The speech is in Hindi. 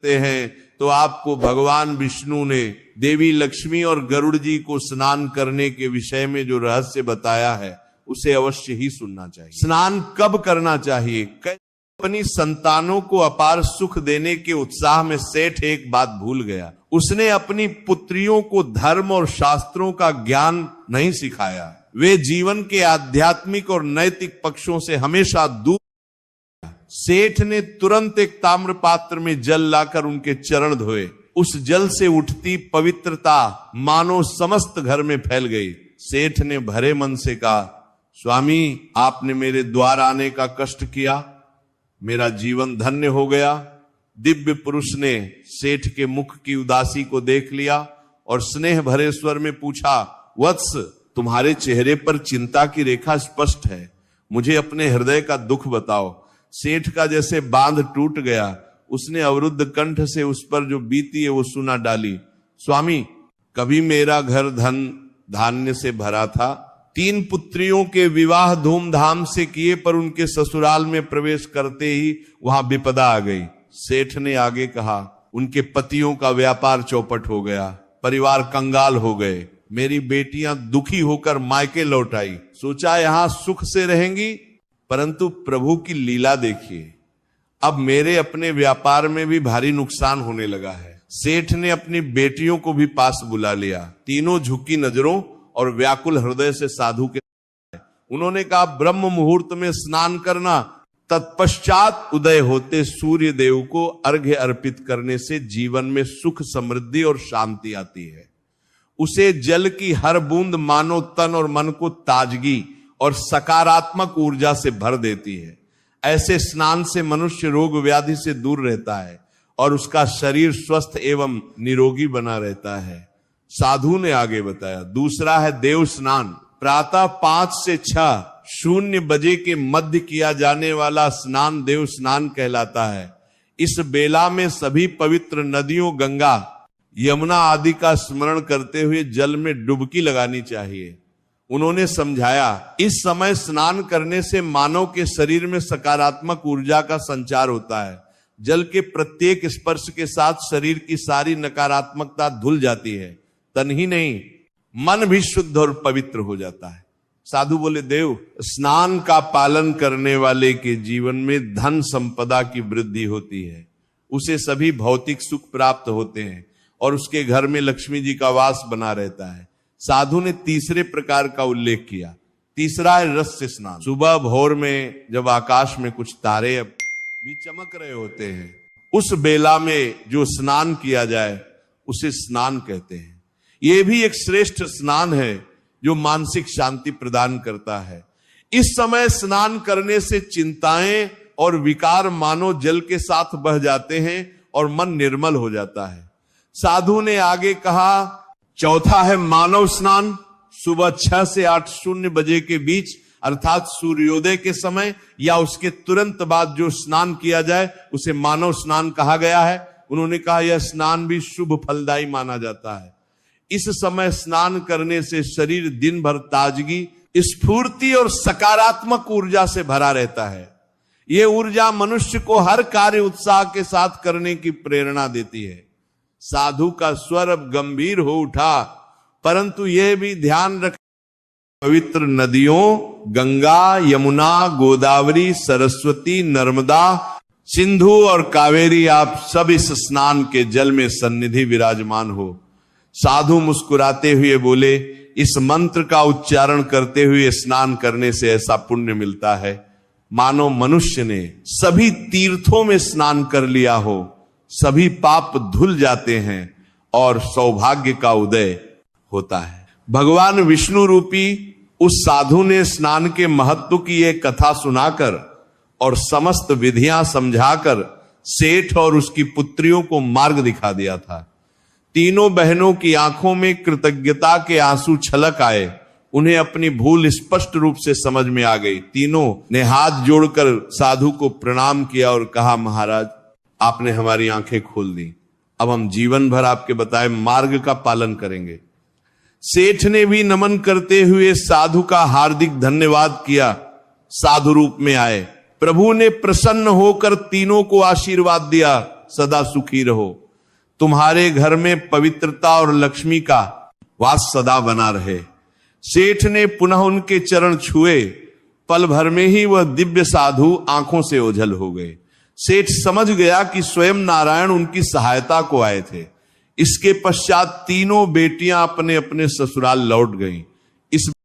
हैं तो आपको भगवान विष्णु ने देवी लक्ष्मी और गरुड़ जी को स्नान करने के विषय में जो रहस्य बताया है उसे अवश्य ही सुनना चाहिए। स्नान कब करना चाहिए? अपनी संतानों को अपार सुख देने के उत्साह में सेठ एक बात भूल गया। उसने अपनी पुत्रियों को धर्म और शास्त्रों का ज्ञान नहीं सिखाया। वे जीवन के आध्यात्मिक और नैतिक पक्षों से हमेशा दूर। सेठ ने तुरंत एक ताम्र पात्र में जल लाकर उनके चरण धोए। उस जल से उठती पवित्रता मानो समस्त घर में फैल गई। सेठ ने भरे मन से कहा, स्वामी, आपने मेरे द्वार आने का कष्ट किया, मेरा जीवन धन्य हो गया। दिव्य पुरुष ने सेठ के मुख की उदासी को देख लिया और स्नेह भरे स्वर में पूछा, वत्स, तुम्हारे चेहरे पर चिंता की रेखा स्पष्ट है, मुझे अपने हृदय का दुख बताओ। सेठ का जैसे बांध टूट गया। उसने अवरुद्ध कंठ से उस पर जो बीती है वो सुना डाली। स्वामी, कभी मेरा घर धन धान्य से भरा था। 3 पुत्रियों के विवाह धूमधाम से किए, पर उनके ससुराल में प्रवेश करते ही वहां विपदा आ गई। सेठ ने आगे कहा, उनके पतियों का व्यापार चौपट हो गया, परिवार कंगाल हो गए। मेरी बेटियां दुखी होकर मायके लौट आई। सोचा यहां सुख से रहेंगी, परंतु प्रभु की लीला देखिए, अब मेरे अपने व्यापार में भी भारी नुकसान होने लगा है। सेठ ने अपनी बेटियों को भी पास बुला लिया। तीनों झुकी नजरों और व्याकुल हृदय से साधु के उन्होंने कहा, ब्रह्म मुहूर्त में स्नान करना, तत्पश्चात उदय होते सूर्य देव को अर्घ्य अर्पित करने से जीवन में सुख, समृद्धि और शांति आती है। उसे जल की हर बूंद मानो तन और मन को ताजगी और सकारात्मक ऊर्जा से भर देती है। ऐसे स्नान से मनुष्य रोग व्याधि से दूर रहता है और उसका शरीर स्वस्थ एवं निरोगी बना रहता है। साधु ने आगे बताया, दूसरा है देव स्नान। प्रातः 5 से 6 बजे के मध्य किया जाने वाला स्नान देव स्नान कहलाता है। इस बेला में सभी पवित्र नदियों, गंगा, यमुना आदि का स्मरण करते हुए जल में डुबकी लगानी चाहिए। उन्होंने समझाया, इस समय स्नान करने से मानव के शरीर में सकारात्मक ऊर्जा का संचार होता है। जल के प्रत्येक स्पर्श के साथ शरीर की सारी नकारात्मकता धुल जाती है। तन ही नहीं, मन भी शुद्ध और पवित्र हो जाता है। साधु बोले, देव, स्नान का पालन करने वाले के जीवन में धन संपदा की वृद्धि होती है, उसे सभी भौतिक सुख प्राप्त होते हैं और उसके घर में लक्ष्मी जी का वास बना रहता है। साधु ने तीसरे प्रकार का उल्लेख किया। तीसरा है रस्य स्नान। सुबह भोर में जब आकाश में कुछ तारे भी चमक रहे होते हैं, उस बेला में जो स्नान किया जाए उसे स्नान कहते हैं। यह भी एक श्रेष्ठ स्नान है जो मानसिक शांति प्रदान करता है। इस समय स्नान करने से चिंताएं और विकार मानो जल के साथ बह जाते हैं और मन निर्मल हो जाता है। साधु ने आगे कहा, चौथा है मानव स्नान। सुबह 6 से 8 बजे के बीच अर्थात सूर्योदय के समय या उसके तुरंत बाद जो स्नान किया जाए उसे मानव स्नान कहा गया है। उन्होंने कहा, यह स्नान भी शुभ फलदायी माना जाता है। इस समय स्नान करने से शरीर दिन भर ताजगी, स्फूर्ति और सकारात्मक ऊर्जा से भरा रहता है। यह ऊर्जा मनुष्य को हर कार्य उत्साह के साथ करने की प्रेरणा देती है। साधु का स्वर अब गंभीर हो उठा, परंतु यह भी ध्यान रख, पवित्र नदियों गंगा, यमुना, गोदावरी, सरस्वती, नर्मदा, सिंधु और कावेरी, आप सब इस स्नान के जल में सन्निधि विराजमान हो। साधु मुस्कुराते हुए बोले, इस मंत्र का उच्चारण करते हुए स्नान करने से ऐसा पुण्य मिलता है मानो मनुष्य ने सभी तीर्थों में स्नान कर लिया हो। सभी पाप धुल जाते हैं और सौभाग्य का उदय होता है। भगवान विष्णु रूपी उस साधु ने स्नान के महत्व की एक कथा सुनाकर और समस्त विधियां समझाकर सेठ और उसकी पुत्रियों को मार्ग दिखा दिया था। तीनों बहनों की आंखों में कृतज्ञता के आंसू छलक आए। उन्हें अपनी भूल स्पष्ट रूप से समझ में आ गई। तीनों ने हाथ जोड़कर साधु को प्रणाम किया और कहा, महाराज, आपने हमारी आंखें खोल दी। अब हम जीवन भर आपके बताए मार्ग का पालन करेंगे। सेठ ने भी नमन करते हुए साधु का हार्दिक धन्यवाद किया। साधु रूप में आए। प्रभु ने प्रसन्न होकर तीनों को आशीर्वाद दिया। सदा सुखी रहो। तुम्हारे घर में पवित्रता और लक्ष्मी का वास सदा बना रहे। सेठ ने पुनः उनके चरण छुए। पल भर में ही वह दिव्य साधु आंखों से ओझल हो गए। सेठ समझ गया कि स्वयं नारायण उनकी सहायता को आए थे। इसके पश्चात तीनों बेटियां अपने अपने ससुराल लौट गईं। इस